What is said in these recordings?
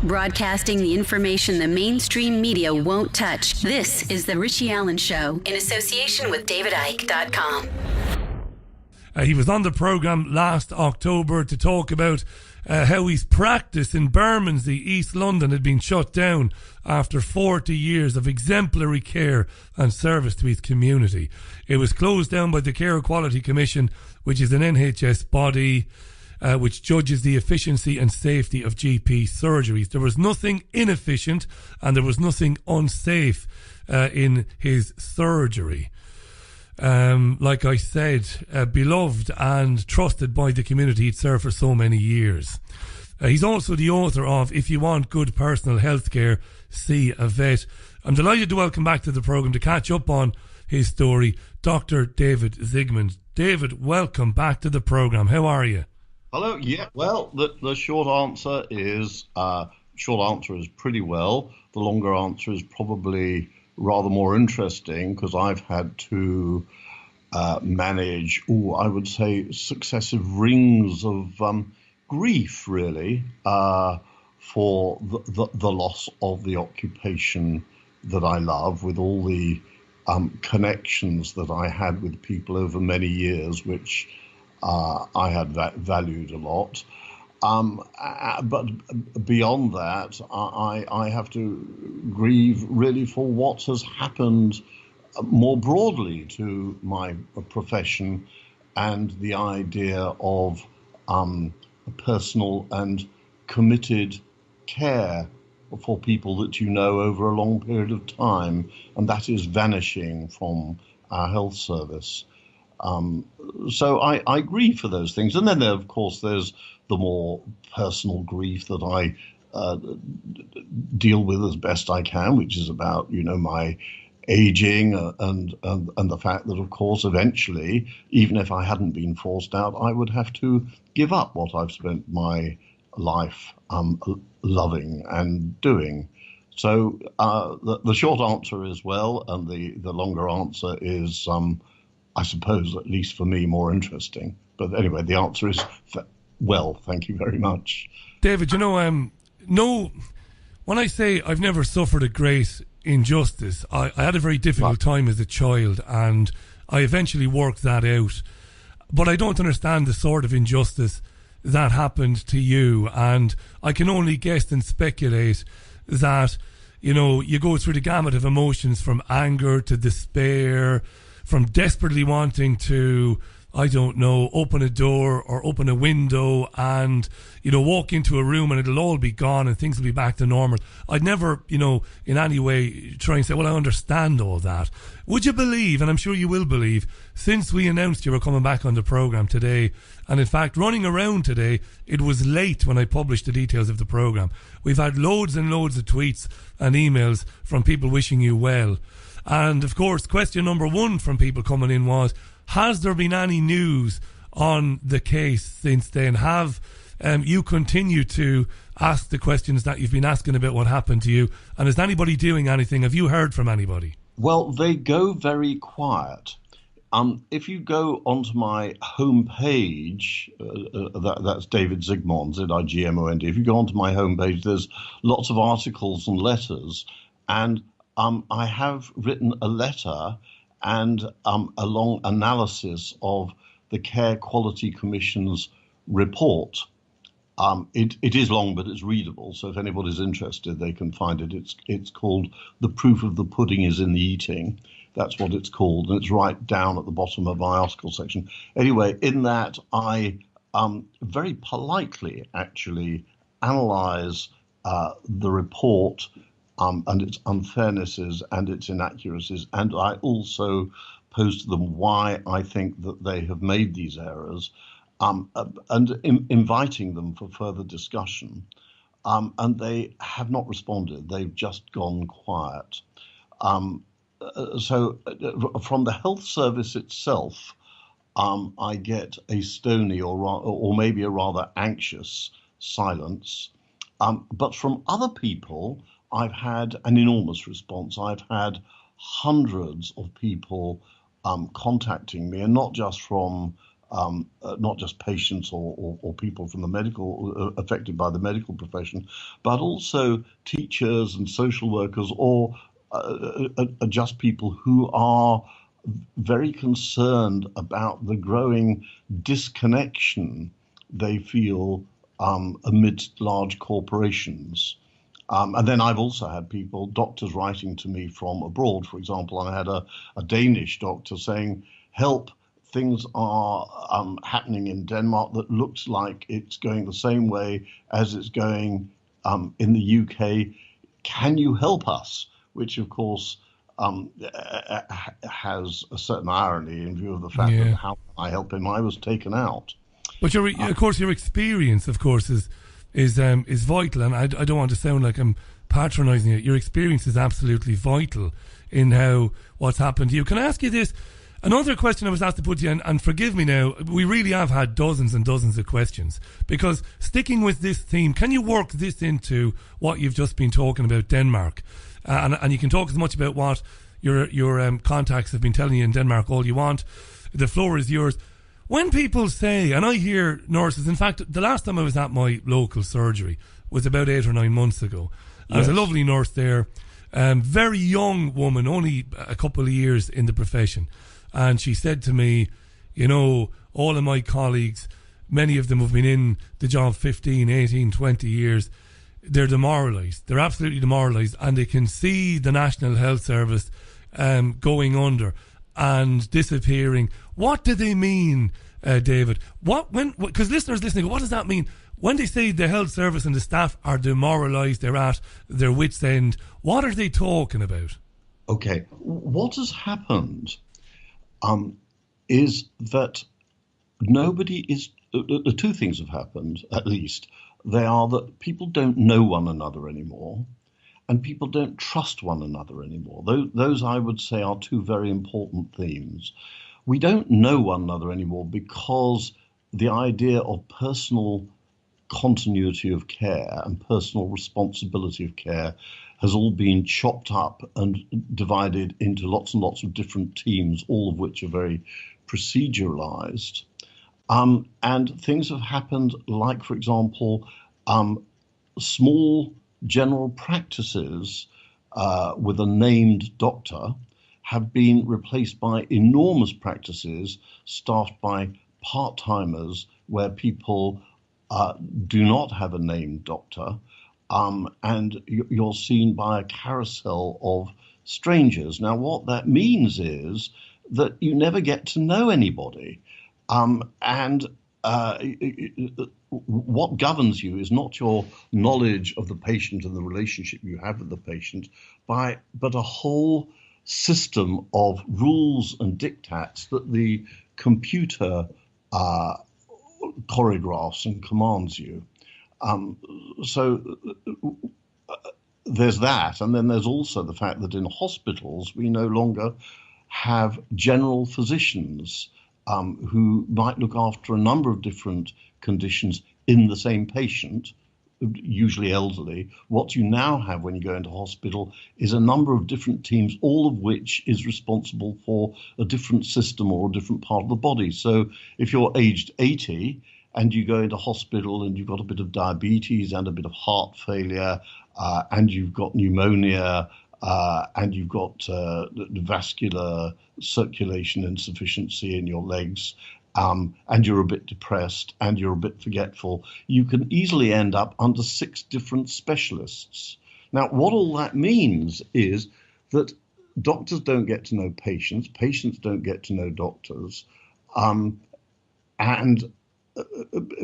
Broadcasting the information the mainstream media won't touch. This is The Richie Allen Show in association with DavidIke.com. He was on the programme last October to talk about how his practice in Bermondsey, East London, had been shut down after 40 years of exemplary care and service to his community. It was closed down by the Care Quality Commission, which is an NHS body which judges the efficiency and safety of GP surgeries. There was nothing inefficient and there was nothing unsafe in his surgery. Like I said, beloved and trusted by the community he'd served for so many years. He's also the author of If You Want Good Personal Health Care, See a Vet. I'm delighted to welcome back to the programme to catch up on his story, Dr. David Zigmond. David, welcome back to the programme. How are you? Hello. Yeah. Well, the short answer is pretty well. The longer answer is probably rather more interesting because I've had to manage, I would say, successive rings of grief, really, for the loss of the occupation that I love, with all the connections that I had with people over many years, which I had valued a lot. But beyond that, I have to grieve really for what has happened more broadly to my profession and the idea of personal and committed care for people that you know over a long period of time, and that is vanishing from our health service. So I grieve for those things. And then, of course, there's the more personal grief that I deal with as best I can, which is about, my aging and the fact that, of course, eventually, even if I hadn't been forced out, I would have to give up what I've spent my life loving and doing. So the short answer is well, and the longer answer is, I suppose, at least for me, more interesting. But anyway, the answer is well, thank you very much. David, when I say I've never suffered a great injustice, I had a very difficult time as a child, and I eventually worked that out. But I don't understand the sort of injustice that happened to you, and I can only guess and speculate that, you go through the gamut of emotions from anger to despair, from desperately wanting to, open a door or open a window and, walk into a room and it'll all be gone and things will be back to normal. I'd never, in any way try and say, well, I understand all that. Would you believe, and I'm sure you will believe, since we announced you were coming back on the programme today, and in fact, running around today, it was late when I published the details of the programme. We've had loads and loads of tweets and emails from people wishing you well. And of course, question number one from people coming in was, has there been any news on the case since then? Have you continued to ask the questions that you've been asking about what happened to you? And is anybody doing anything? Have you heard from anybody? Well, they go very quiet. If you go onto my homepage, that's David Zigmond, Zigmond. If you go onto my homepage, there's lots of articles and letters, and I have written a letter and a long analysis of the Care Quality Commission's report. It is long, but it's readable, so if anybody's interested, they can find it. It's called The Proof of the Pudding is in the Eating. That's what it's called, and it's right down at the bottom of my article section. Anyway, in that, I very politely actually analyse the report and its unfairnesses and its inaccuracies, and I also pose to them why I think that they have made these errors, and inviting them for further discussion. And they have not responded. They've just gone quiet. So from the health service itself, I get a stony or maybe a rather anxious silence. But from other people, I've had an enormous response. I've had hundreds of people contacting me, and not just from not just patients or people from the medical affected by the medical profession, but also teachers and social workers, or just people who are very concerned about the growing disconnection they feel amidst large corporations. And then I've also had doctors writing to me from abroad. For example, I had a Danish doctor saying, help, things are happening in Denmark that looks like it's going the same way as it's going in the UK. Can you help us? Which, of course, has a certain irony in view of the fact that how can I help him? I was taken out. But of course, your experience, of course, is vital, and I don't want to sound like I'm patronising you. Your experience is absolutely vital in what's happened to you. Can I ask you this? Another question I was asked to put to you, and forgive me now, we really have had dozens and dozens of questions, because sticking with this theme, can you work this into what you've just been talking about, Denmark? And you can talk as much about what your contacts have been telling you in Denmark all you want. The floor is yours. When people say, and I hear nurses, in fact, the last time I was at my local surgery was about 8 or 9 months ago. Yes. There was a lovely nurse there, very young woman, only a couple of years in the profession. And she said to me, all of my colleagues, many of them have been in the job 15, 18, 20 years. They're demoralised. They're absolutely demoralised. And they can see the National Health Service going under and disappearing. What do they mean, David? Because listeners listening, what does that mean? When they say the health service and the staff are demoralised, they're at their wits' end, what are they talking about? Okay, what has happened is that two things have happened, at least. They are that people don't know one another anymore, and people don't trust one another anymore. Those, I would say, are two very important themes. We don't know one another anymore because the idea of personal continuity of care and personal responsibility of care has all been chopped up and divided into lots and lots of different teams, all of which are very proceduralized. And things have happened like, for example, small general practices with a named doctor have been replaced by enormous practices staffed by part-timers where people do not have a named doctor, and you're seen by a carousel of strangers. Now, what that means is that you never get to know anybody. What governs you is not your knowledge of the patient and the relationship you have with the patient, but a whole system of rules and diktats that the computer choreographs and commands you. So there's that. And then there's also the fact that in hospitals, we no longer have general physicians who might look after a number of different conditions in the same patient, usually elderly. What you now have when you go into hospital is a number of different teams, all of which is responsible for a different system or a different part of the body. So if you're aged 80 and you go into hospital and you've got a bit of diabetes and a bit of heart failure and you've got pneumonia and you've got vascular circulation insufficiency in your legs, and you're a bit depressed and you're a bit forgetful, you can easily end up under 6 different specialists. Now, what all that means is that doctors don't get to know patients, patients don't get to know doctors, and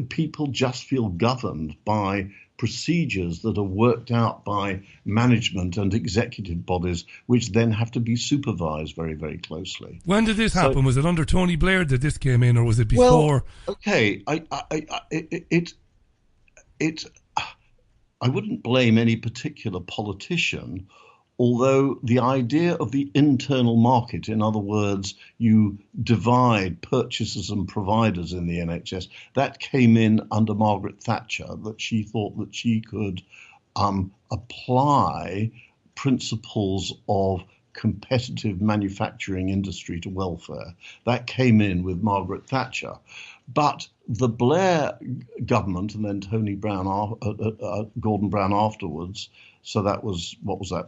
people just feel governed by procedures that are worked out by management and executive bodies, which then have to be supervised very, very closely. When did this happen? Was it under Tony Blair that this came in, or was it before? Well, okay, I wouldn't blame any particular politician, although the idea of the internal market, in other words, you divide purchasers and providers in the NHS, that came in under Margaret Thatcher, that she thought that she could apply principles of competitive manufacturing industry to welfare. That came in with Margaret Thatcher. But the Blair government and then Tony Brown, Gordon Brown afterwards, so that was,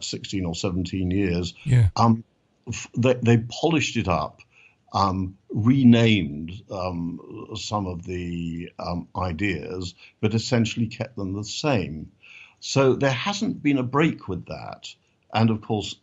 16 or 17 years, yeah. They polished it up, renamed some of the ideas, but essentially kept them the same. So there hasn't been a break with that. And of course,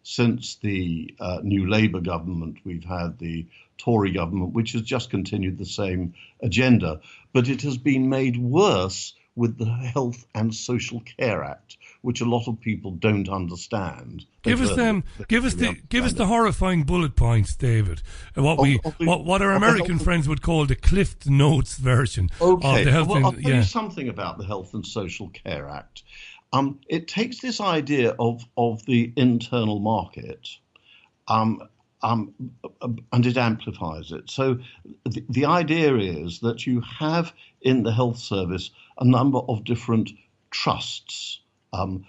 since the new Labour government, we've had the Tory government, which has just continued the same agenda. But it has been made worse with the Health and Social Care Act, which a lot of people don't understand. Give us the horrifying bullet points, David. What our American friends would call the Cliff Notes version of the Health. I'll tell you something about the Health and Social Care Act. It takes this idea of the internal market, and it amplifies it. So the idea is that you have in the health service a number of different trusts. So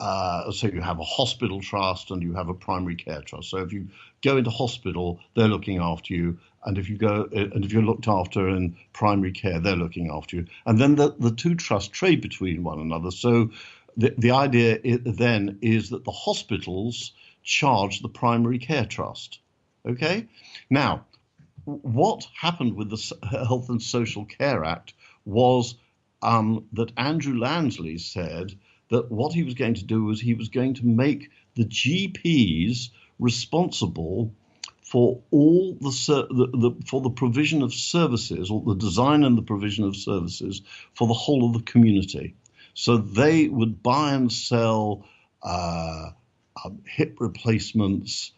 you have a hospital trust and you have a primary care trust. So if you go into hospital, they're looking after you. And if you're looked after in primary care, they're looking after you. And then the two trusts trade between one another. So the idea then is that the hospitals charge the primary care trust. Okay? Now, what happened with the Health and Social Care Act was that Andrew Lansley said that what he was going to do was he was going to make the GPs responsible for all for the provision of services, or the design and the provision of services for the whole of the community. So they would buy and sell hip replacements,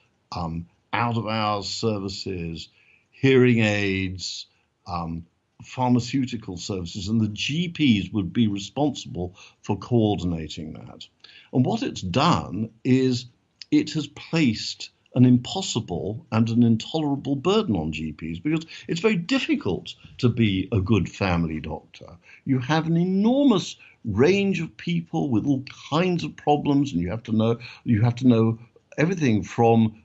out-of-hours services, hearing aids, pharmaceutical services, and the GPs would be responsible for coordinating that. And what it's done is it has placed an impossible and an intolerable burden on GPs, because it's very difficult to be a good family doctor. You have an enormous range of people with all kinds of problems, and you have to know everything from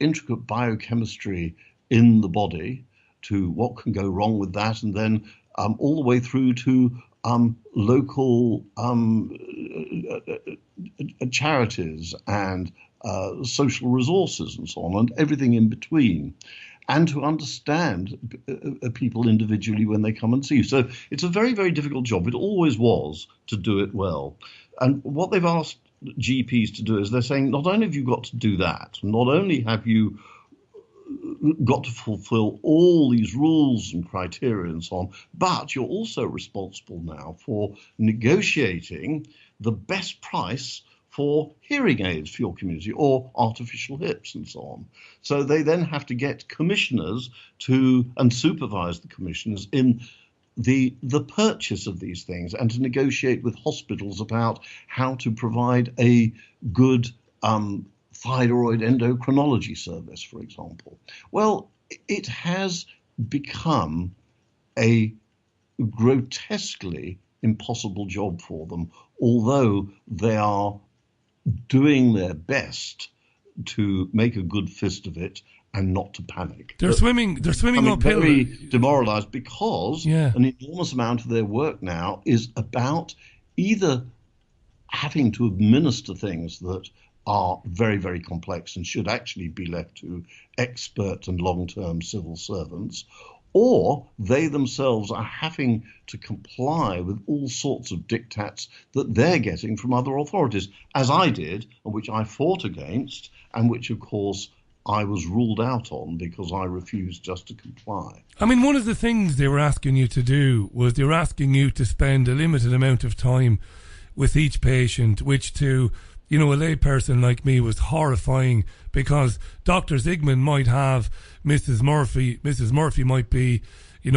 intricate biochemistry in the body to what can go wrong with that, and then all the way through to local charities and social resources and so on, and everything in between, and to understand people individually when they come and see you. So it's a very, very difficult job. It always was, to do it well. And what they've asked GPs to do is they're saying, not only have you got to do that, not only have you got to fulfill all these rules and criteria and so on, but you're also responsible now for negotiating the best price for hearing aids for your community, or artificial hips and so on. So they then have to get commissioners and supervise the commissioners in the purchase of these things, and to negotiate with hospitals about how to provide a good thyroid endocrinology service, for example. Well, it has become a grotesquely impossible job for them, although they are doing their best to make a good fist of it and not to panic. They're swimming uphill. Very demoralized, because an enormous amount of their work now is about either having to administer things that are very, very complex and should actually be left to expert and long-term civil servants, or they themselves are having to comply with all sorts of diktats that they're getting from other authorities, as I did, and which I fought against, and which, of course, I was ruled out on because I refused just to comply. I mean, one of the things they were asking you to do was they were asking you to spend a limited amount of time with each patient, which to, a layperson like me was horrifying, because Dr. Zigmond might have Mrs. Murphy might be,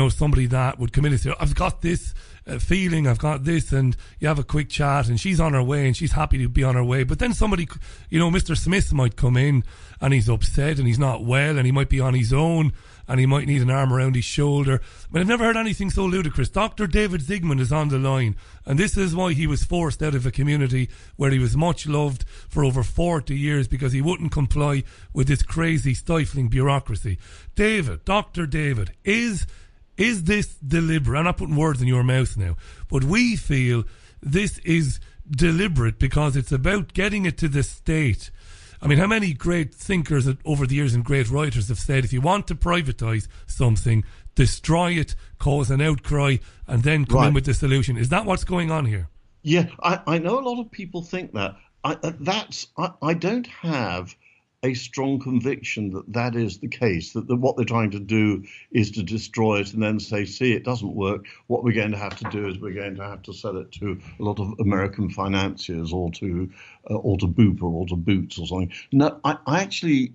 somebody that would come in and say, I've got this feeling, I've got this, and you have a quick chat, and she's on her way, and she's happy to be on her way. But then somebody, Mr. Smith might come in, and he's upset, and he's not well, and he might be on his own, and he might need an arm around his shoulder. But I've never heard anything so ludicrous. Dr. David Zigmond is on the line, and this is why he was forced out of a community where he was much loved for over 40 years, because he wouldn't comply with this crazy, stifling bureaucracy. David, Dr. David, is this deliberate? I'm not putting words in your mouth now, but we feel this is deliberate because it's about getting it to the state. I mean, how many great thinkers over the years and great writers have said, if you want to privatise something, destroy it, cause an outcry, and then come in with the solution. Is that what's going on here? Yeah, I know a lot of people think that. I don't have a strong conviction that is the case, that what they're trying to do is to destroy it and then say, see, it doesn't work. What we're going to have to do is we're going to have to sell it to a lot of American financiers or to Bupa or to Boots or something. No, I actually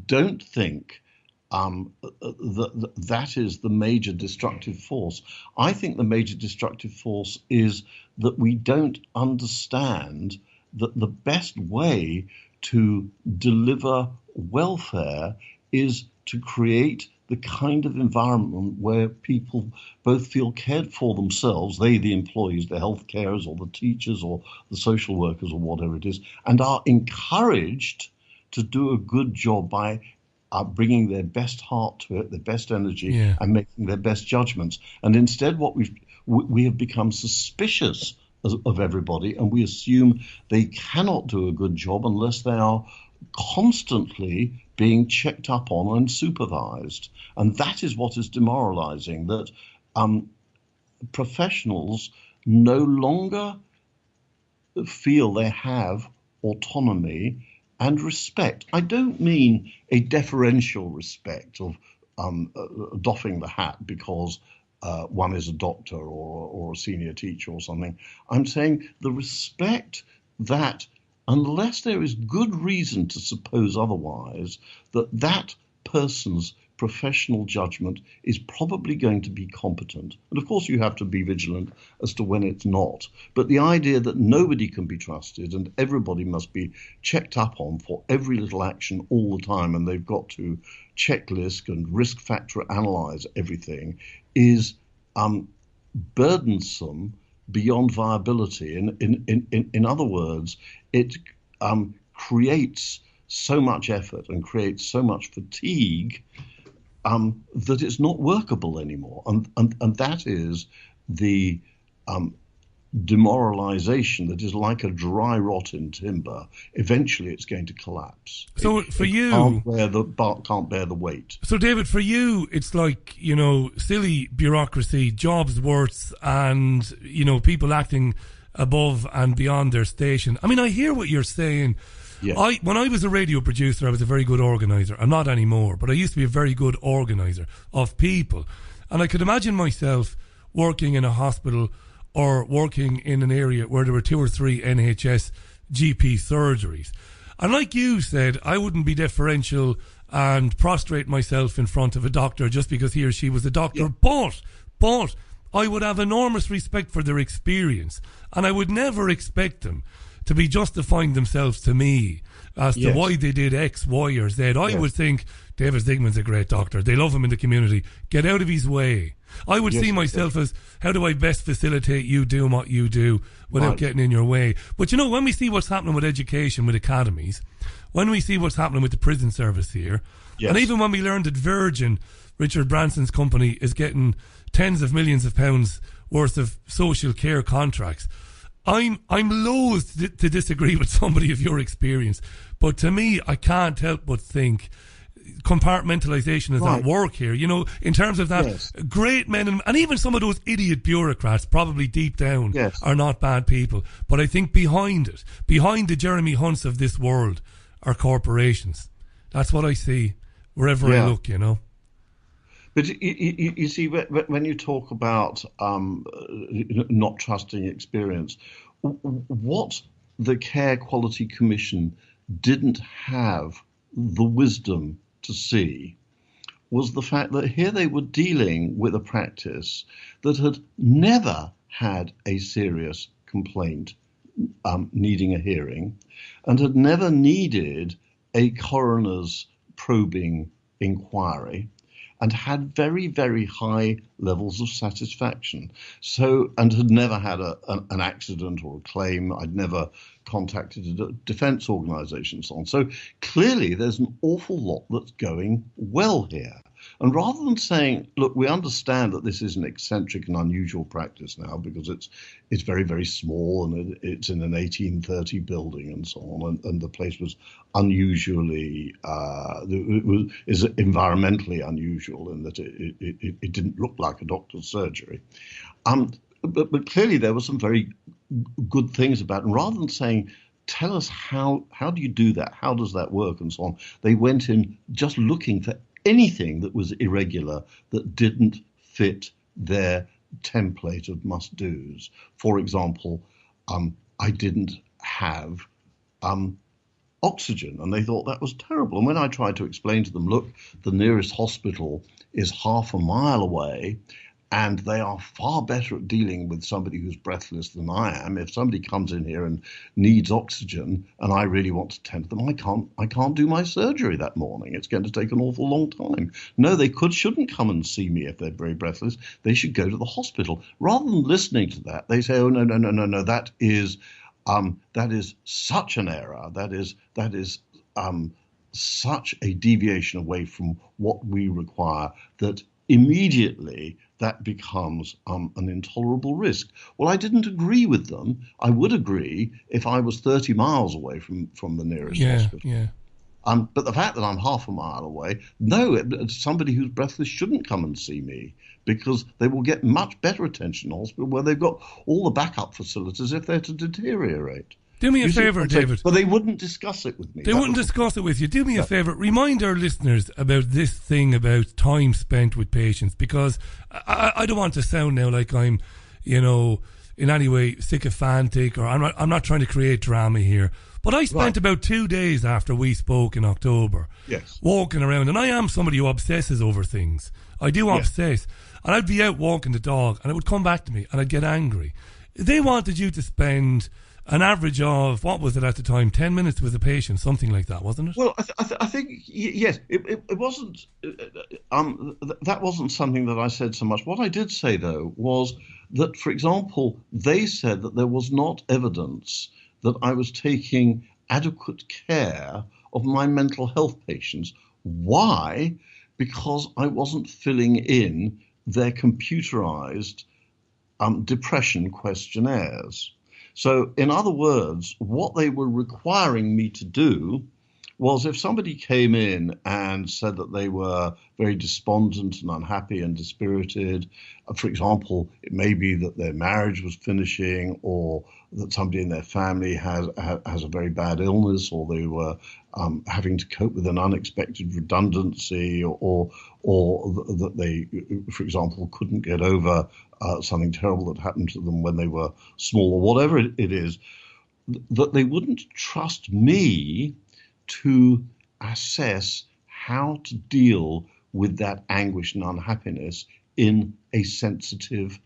don't think that is the major destructive force. I think the major destructive force is that we don't understand that the best way to deliver welfare is to create the kind of environment where people both feel cared for themselves, they, the employees, the health carers or the teachers or the social workers or whatever it is, and are encouraged to do a good job by bringing their best heart to it, their best energy, and making their best judgments. And instead, what we have become suspicious of everybody, and we assume they cannot do a good job unless they are constantly being checked up on and supervised. And that is what is demoralizing, that professionals no longer feel they have autonomy and respect. I don't mean a deferential respect of doffing the hat because one is a doctor or a senior teacher or something. I'm saying the respect that, unless there is good reason to suppose otherwise, that person's professional judgment is probably going to be competent. And of course you have to be vigilant as to when it's not. But the idea that nobody can be trusted and everybody must be checked up on for every little action all the time, and they've got to checklist and risk factor analyze everything, is burdensome beyond viability. In other words, it creates so much effort and creates so much fatigue that it's not workable anymore. And that is the demoralization that is like a dry rot in timber. Eventually it's going to collapse. So can't bear the weight. So David, for you, it's like, silly bureaucracy, jobs worths, and, people acting above and beyond their station. I mean, I hear what you're saying. Yeah. When I was a radio producer, I was a very good organizer. I'm not anymore, but I used to be a very good organizer of people. And I could imagine myself working in a hospital or working in an area where there were 2 or 3 NHS GP surgeries. And like you said, I wouldn't be deferential and prostrate myself in front of a doctor just because he or she was a doctor. Yeah. But I would have enormous respect for their experience. And I would never expect them to be justifying themselves to me as to why they did X, Y, or Z. I would think, David Zigmond's a great doctor. They love him in the community. Get out of his way. I would see myself as, how do I best facilitate you doing what you do without getting in your way? But when we see what's happening with education, with academies, when we see what's happening with the prison service here, and even when we learned that Virgin, Richard Branson's company, is getting tens of millions of pounds worth of social care contracts, I'm loath to disagree with somebody of your experience, but to me, I can't help but think compartmentalization is at work here. In terms of that, great men and even some of those idiot bureaucrats, probably deep down, are not bad people. But I think behind the Jeremy Hunts of this world are corporations. That's what I see wherever I look. But you see, when you talk about not trusting experience, what the Care Quality Commission didn't have the wisdom to see was the fact that here they were dealing with a practice that had never had a serious complaint needing a hearing and had never needed a coroner's probing inquiry and had very, very high levels of satisfaction. So, and had never had an accident or a claim. I'd never contacted a defence organisation and so on. So clearly there's an awful lot that's going well here. And rather than saying, look, we understand that this is an eccentric and unusual practice now because it's very, very small and it's in an 1830 building and so on, and the place was unusually, is environmentally unusual in that it didn't look like a doctor's surgery. But clearly there were some very good things about it. And rather than saying, tell us how do you do that? How does that work? And so on. They went in just looking for anything that was irregular that didn't fit their template of must-dos. For example, I didn't have oxygen, and they thought that was terrible. And when I tried to explain to them, look, the nearest hospital is half a mile away, and they are far better at dealing with somebody who's breathless than I am. If somebody comes in here and needs oxygen and I really want to tend to them, I can't do my surgery that morning. It's going to take an awful long time. No, they shouldn't come and see me if they're very breathless. They should go to the hospital. Rather than listening to that, they say, oh, no, that is such an error. That is such a deviation away from what we require that immediately that becomes an intolerable risk. Well, I didn't agree with them. I would agree if I was 30 miles away from the nearest hospital. Yeah. But the fact that I'm half a mile away, no, somebody who's breathless shouldn't come and see me because they will get much better attention in hospital where they've got all the backup facilities if they're to deteriorate. Do me a favour, David. But they wouldn't discuss it with me. They wouldn't discuss it with you. Do me a favour. Remind our listeners about this thing about time spent with patients, because I don't want to sound now like I'm, in any way sycophantic, or I'm not trying to create drama here. But I spent about 2 days after we spoke in October walking around, and I am somebody who obsesses over things. I do obsess. And I'd be out walking the dog, and it would come back to me, and I'd get angry. They wanted you to spend an average of, what was it at the time, 10 minutes with a patient, something like that, wasn't it? Well, I think, yes, it wasn't, that wasn't something that I said so much. What I did say, though, was that, for example, they said that there was not evidence that I was taking adequate care of my mental health patients. Why? Because I wasn't filling in their computerized depression questionnaires. So, in other words, what they were requiring me to do was if somebody came in and said that they were very despondent and unhappy and dispirited, for example, it may be that their marriage was finishing, or that somebody in their family has a very bad illness, or they were having to cope with an unexpected redundancy, or that they, for example, couldn't get over something terrible that happened to them when they were small, or whatever it is, that they wouldn't trust me to assess how to deal with that anguish and unhappiness in a sensitive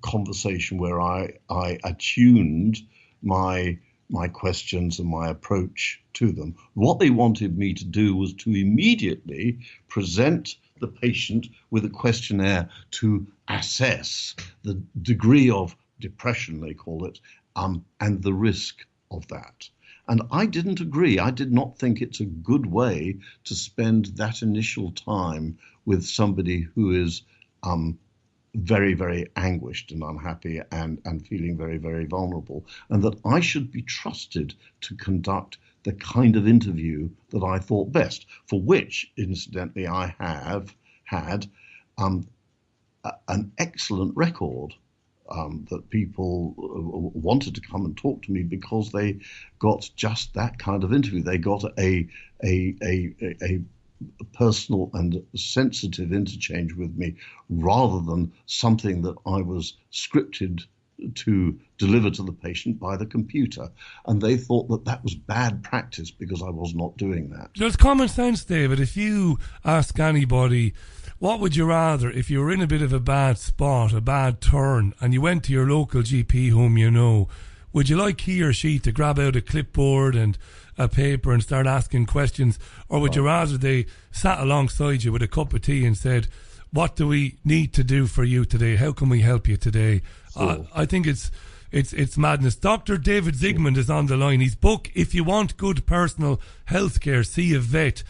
conversation where I attuned my questions and my approach to them. What they wanted me to do was to immediately present the patient with a questionnaire to assess the degree of depression, they call it, and the risk of that. And I didn't agree. I did not think it's a good way to spend that initial time with somebody who is very, very anguished and unhappy and feeling very, very vulnerable, and that I should be trusted to conduct the kind of interview that I thought best, for which, incidentally, I have had an excellent record. That people wanted to come and talk to me because they got just that kind of interview. They got a personal and sensitive interchange with me, rather than something that I was scripted to deliver to the patient by the computer. And they thought that that was bad practice because I was not doing that. There's common sense, David. If you ask anybody, what would you rather if you were in a bit of a bad spot, a bad turn, and you went to your local GP whom you know, would you like he or she to grab out a clipboard and a paper and start asking questions, or would you rather they sat alongside you with a cup of tea and said, what do we need to do for you today? How can we help you today? I think it's madness. Dr. David Zigmond is on the line. His book, If You Want Good Personal Health Care, See a Vet,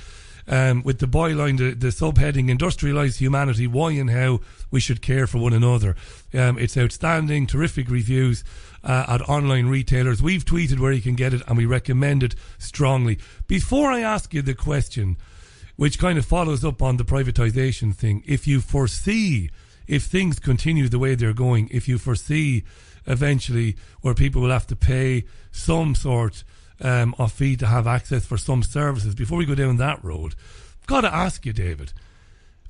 with the byline, the subheading, Industrialised Humanity, Why and How We Should Care for One Another. It's outstanding, terrific reviews at online retailers. We've tweeted where you can get it, and we recommend it strongly. Before I ask you the question, which kind of follows up on the privatisation thing, if you foresee, if things continue the way they're going, if you foresee eventually where people will have to pay some sort of fee to have access for some services, before we go down that road, I've got to ask you, David,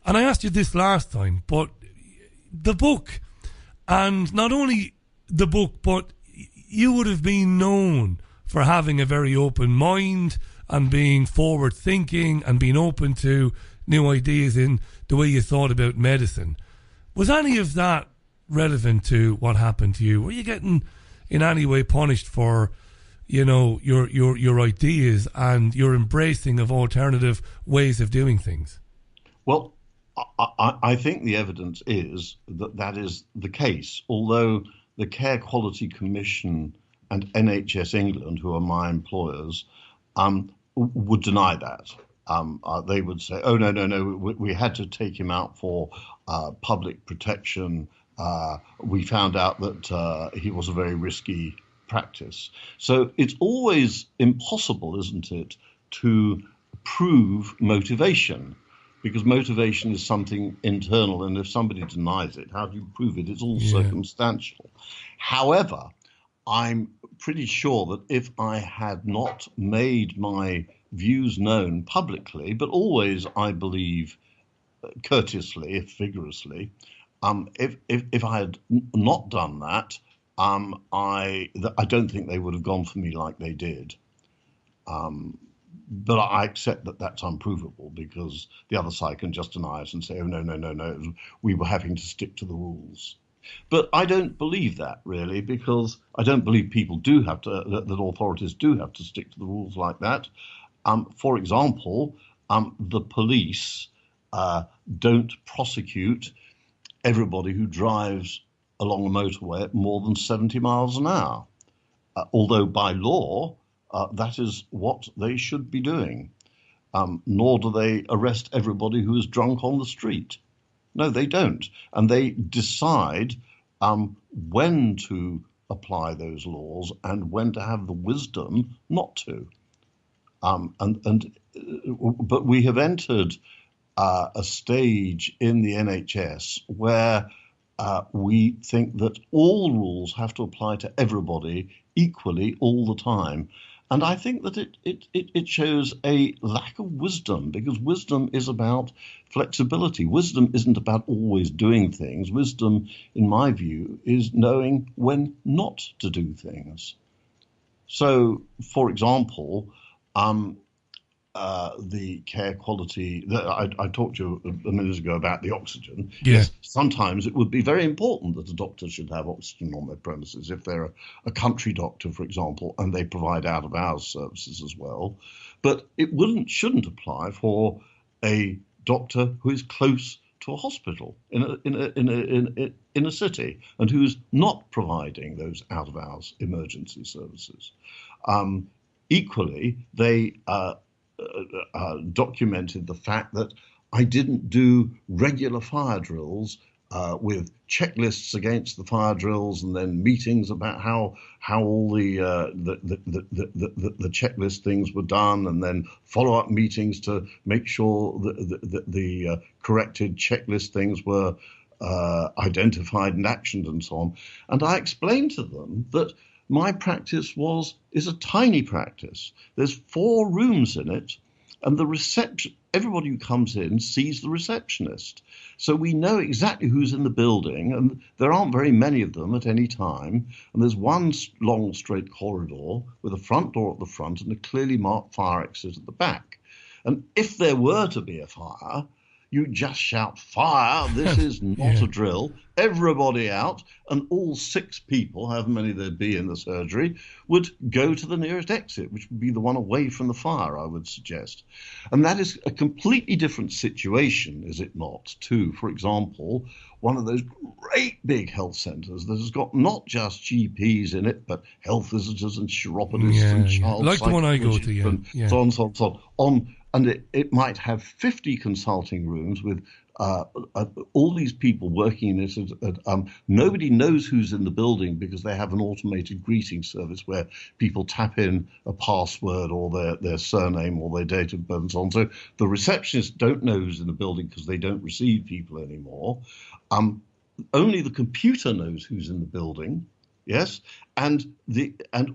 and I asked you this last time, but the book, and not only the book, but you would have been known for having a very open mind and being forward thinking and being open to new ideas in the way you thought about medicine. Was any of that relevant to what happened to you? Were you getting in any way punished for, you know, your ideas and your embracing of alternative ways of doing things? Well, I think the evidence is that that is the case, although the Care Quality Commission and NHS England, who are my employers, would deny that. They would say, oh, no, we had to take him out for public protection. We found out that he was a very risky practice. So it's always impossible, isn't it, to prove motivation, because motivation is something internal, and if somebody denies it, how do you prove it? It's all circumstantial. However, I'm pretty sure that if I had not made my views known publicly, but always, I believe, courteously, if vigorously, if I had not done that, I don't think they would have gone for me like they did. But I accept that that's unprovable, because the other side can just deny it and say, oh, no, we were having to stick to the rules. But I don't believe that, really, because I don't believe people do have to, that authorities do have to stick to the rules like that. For example, the police don't prosecute everybody who drives along a motorway at more than 70 miles an hour, although by law, that is what they should be doing. Nor do they arrest everybody who is drunk on the street. No, they don't. And they decide when to apply those laws and when to have the wisdom not to. But we have entered a stage in the NHS where we think that all rules have to apply to everybody equally all the time. And I think that it shows a lack of wisdom, because wisdom is about flexibility. Wisdom isn't about always doing things. Wisdom, in my view, is knowing when not to do things. So, for example, the care quality, I talked to you a minute ago about the oxygen. Yeah. Yes, sometimes it would be very important that a doctor should have oxygen on their premises if they're a country doctor, for example, and they provide out-of-hours services as well. But it shouldn't apply for a doctor who is close to a hospital in a city and who's not providing those out-of-hours emergency services. Equally, they documented the fact that I didn't do regular fire drills with checklists against the fire drills, and then meetings about how all the checklist things were done, and then follow-up meetings to make sure that the corrected checklist things were identified and actioned and so on. And I explained to them that my practice is a tiny practice. There's 4 rooms in it, and the everybody who comes in sees the receptionist. So we know exactly who's in the building, and there aren't very many of them at any time. And there's one long straight corridor with a front door at the front and a clearly marked fire exit at the back. And if there were to be a fire, you just shout, "Fire, this is not a drill." Everybody out, and all 6 people, however many there'd be in the surgery, would go to the nearest exit, which would be the one away from the fire, I would suggest. And that is a completely different situation, is it not, to, for example, one of those great big health centres that has got not just GPs in it, but health visitors and chiropodists and child like the one I go to, and so on, so on, so on. And it might have 50 consulting rooms with all these people working in it. Nobody knows who's in the building because they have an automated greeting service where people tap in a password or their surname or their date of birth and so on. So the receptionists don't know who's in the building because they don't receive people anymore. Only the computer knows who's in the building. Yes, and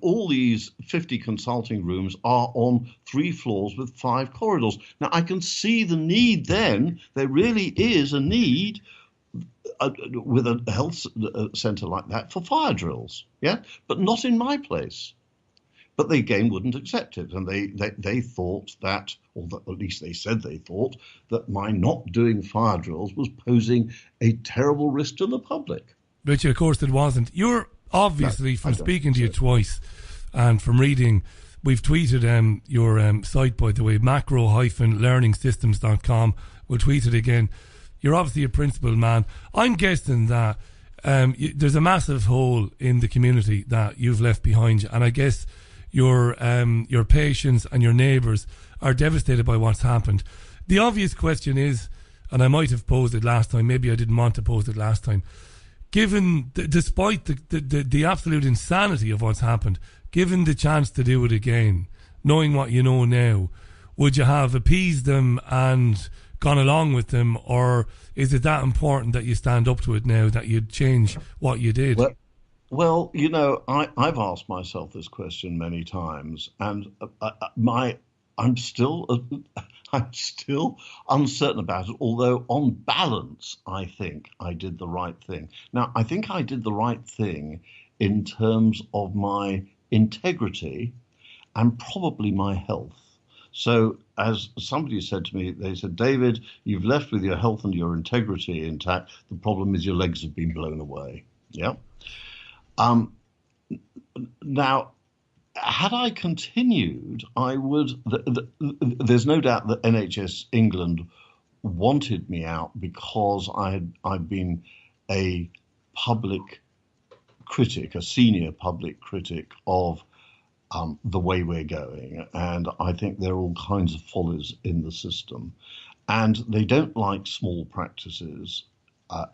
all these 50 consulting rooms are on 3 floors with 5 corridors. Now I can see the need. Then there really is a need with a health centre like that for fire drills. Yeah, but not in my place. But they again wouldn't accept it, and they thought that, or at least they said they thought that my not doing fire drills was posing a terrible risk to the public. Richie, of course it wasn't. You're obviously, from speaking to you twice and from reading, we've tweeted your site, by the way, macro-learningsystems.com. We'll tweet it again. You're obviously a principled man. I'm guessing that there's a massive hole in the community that you've left behind you, and I guess your patients and your neighbours are devastated by what's happened. The obvious question is, and I might have posed it last time, maybe I didn't want to pose it last time, given, despite the absolute insanity of what's happened, given the chance to do it again, knowing what you know now, would you have appeased them and gone along with them, or is it that important that you stand up to it now, that you'd change what you did? Well, you know, I've asked myself this question many times, and I'm still uncertain about it, although on balance, I think I did the right thing. Now, I think I did the right thing in terms of my integrity and probably my health. So as somebody said to me, they said, "David, you've left with your health and your integrity intact. The problem is your legs have been blown away." Yeah. Now, had I continued, I would. There's no doubt that NHS England wanted me out because I'd been a public critic, a senior public critic of the way we're going, and I think there are all kinds of follies in the system, and they don't like small practices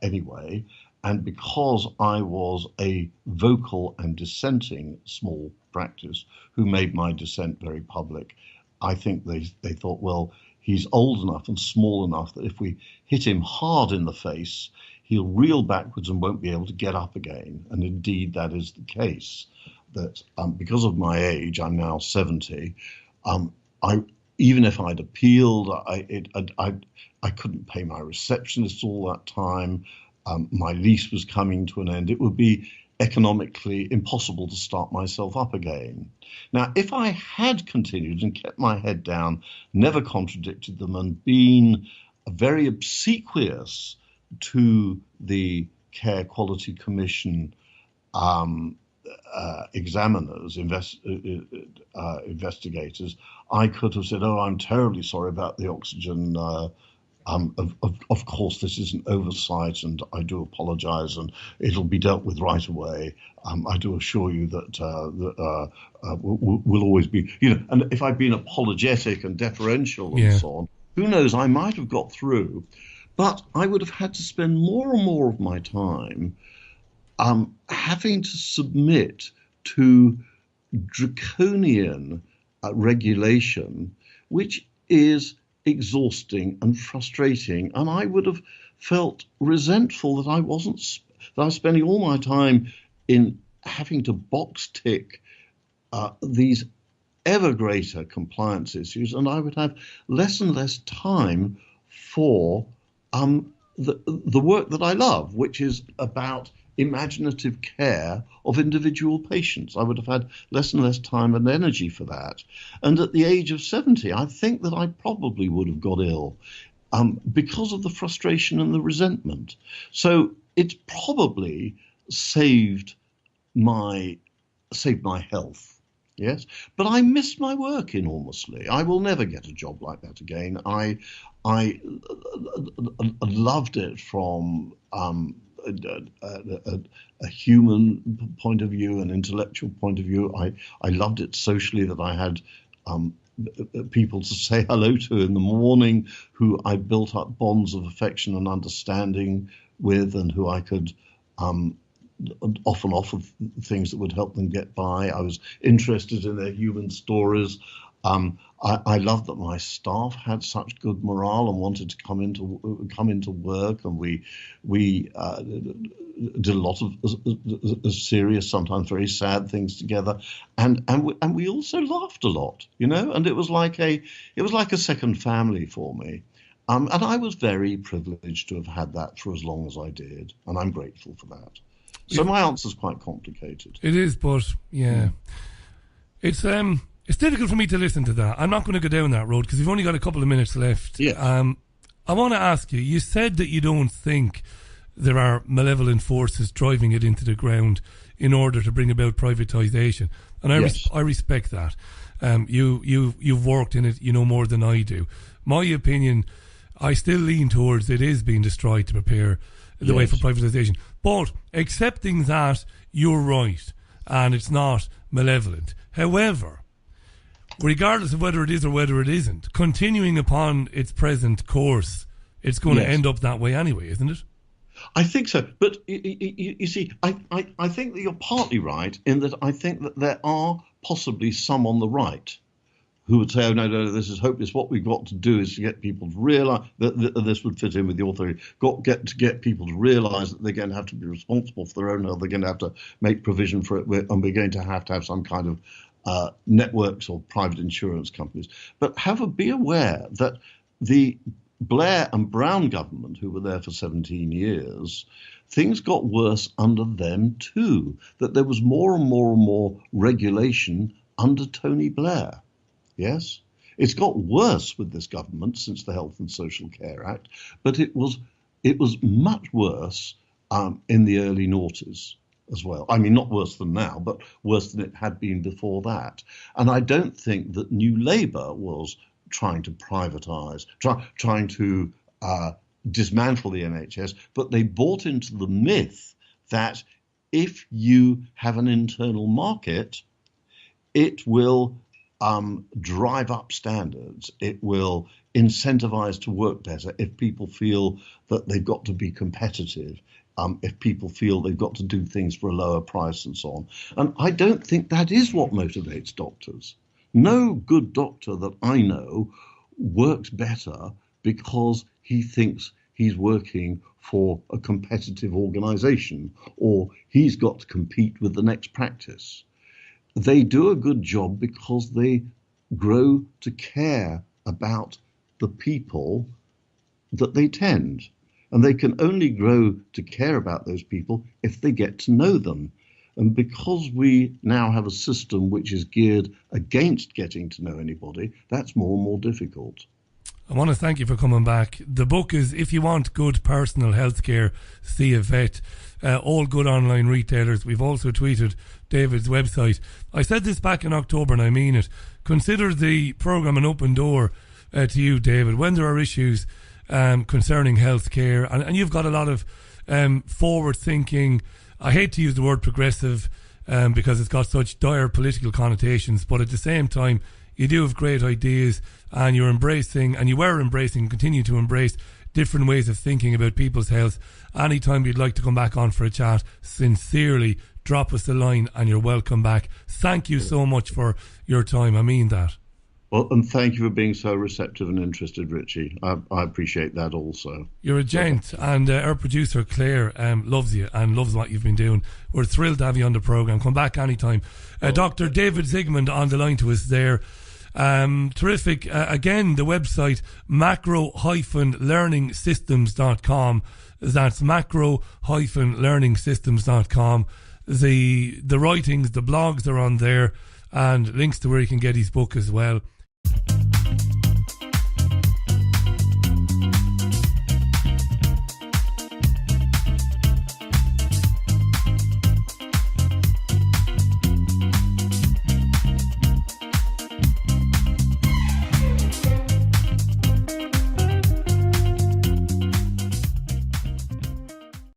anyway. And because I was a vocal and dissenting small practice who made my dissent very public, I think they thought, well, he's old enough and small enough that if we hit him hard in the face, he'll reel backwards and won't be able to get up again. And indeed, that is the case. That because of my age, I'm now 70, even if I'd appealed, I couldn't pay my receptionist all that time. My lease was coming to an end. It would be economically impossible to start myself up again. Now, if I had continued and kept my head down, never contradicted them, and been very obsequious to the Care Quality Commission examiners, investigators, I could have said, "Oh, I'm terribly sorry about the oxygen. Of course, this is an oversight, and I do apologise, and it'll be dealt with right away. I do assure you that we'll always be, and if I'd been apologetic and deferential and so on, who knows, I might have got through, but I would have had to spend more and more of my time having to submit to draconian regulation, which is exhausting and frustrating, and I would have felt resentful that I was spending all my time in having to box tick these ever greater compliance issues, and I would have less and less time for the work that I love, which is about imaginative care of individual patients. I would have had less and less time and energy for that. And at the age of 70, I think that I probably would have got ill because of the frustration and the resentment. So it's probably saved my health. Yes, but I miss my work enormously. I will never get a job like that again. I loved it from a human point of view, an intellectual point of view. I loved it socially, that I had people to say hello to in the morning, who I built up bonds of affection and understanding with, and who I could often offer things that would help them get by. I was interested in their human stories. I loved that my staff had such good morale and wanted to come into work, and we did a lot of serious, sometimes very sad things together, and we also laughed a lot, and it was like a second family for me. And I was very privileged to have had that for as long as I did, and I'm grateful for that. So my answer is quite complicated. It is, but yeah, it's difficult for me to listen to that. I'm not going to go down that road because we've only got a couple of minutes left. Yeah. I want to ask you. You said that you don't think there are malevolent forces driving it into the ground in order to bring about privatisation, and I respect that. You've worked in it. You know more than I do. My opinion, I still lean towards it is being destroyed to prepare the way for privatisation. But accepting that you're right and it's not malevolent. However, regardless of whether it is or whether it isn't, continuing upon its present course, it's going to end up that way anyway, isn't it? I think so. But you see, I think that you're partly right in that I think that there are possibly some on the right who would say, oh, no, this is hopeless. What we've got to do is to get people to realise that this would fit in with your theory. Get people to realise that they're going to have to be responsible for their own health. They're going to have to make provision for it, and we're going to have some kind of networks or private insurance companies. But be aware that the Blair and Brown government, who were there for 17 years, things got worse under them too. That there was more and more and more regulation under Tony Blair. Yes, it's got worse with this government since the Health and Social Care Act, but it was much worse in the early noughties as well. I mean, not worse than now, but worse than it had been before that. And I don't think that New Labour was trying to privatise, trying to dismantle the NHS, but they bought into the myth that if you have an internal market, it will drive up standards. It will incentivize to work better if people feel that they've got to be competitive, if people feel they've got to do things for a lower price and so on. And I don't think that is what motivates doctors. No good doctor that I know works better because he thinks he's working for a competitive organization or he's got to compete with the next practice. They do a good job because they grow to care about the people that they tend. And they can only grow to care about those people if they get to know them. And because we now have a system which is geared against getting to know anybody, that's more and more difficult. I want to thank you for coming back. The book is If You Want Good Personal Health Care, See a Vet. All good online retailers. We've also tweeted David's website. I said this back in October and I mean it. Consider the programme an open door to you, David, when there are issues concerning health care. And you've got a lot of forward thinking. I hate to use the word progressive because it's got such dire political connotations, but at the same time, you do have great ideas and you're embracing, and you were embracing, continue to embrace different ways of thinking about people's health. Anytime you'd like to come back on for a chat, sincerely drop us a line and you're welcome back. Thank you so much for your time. I mean that. Well, and thank you for being so receptive and interested, Richie. I appreciate that also. You're a gent, and our producer Claire loves you and loves what you've been doing. We're thrilled to have you on the programme. Come back anytime. Dr. David Zigmond on the line to us there. Terrific. Again, the website macro-learningsystems.com. That's macro-learningsystems.com. The writings, the blogs are on there, and links to where you can get his book as well.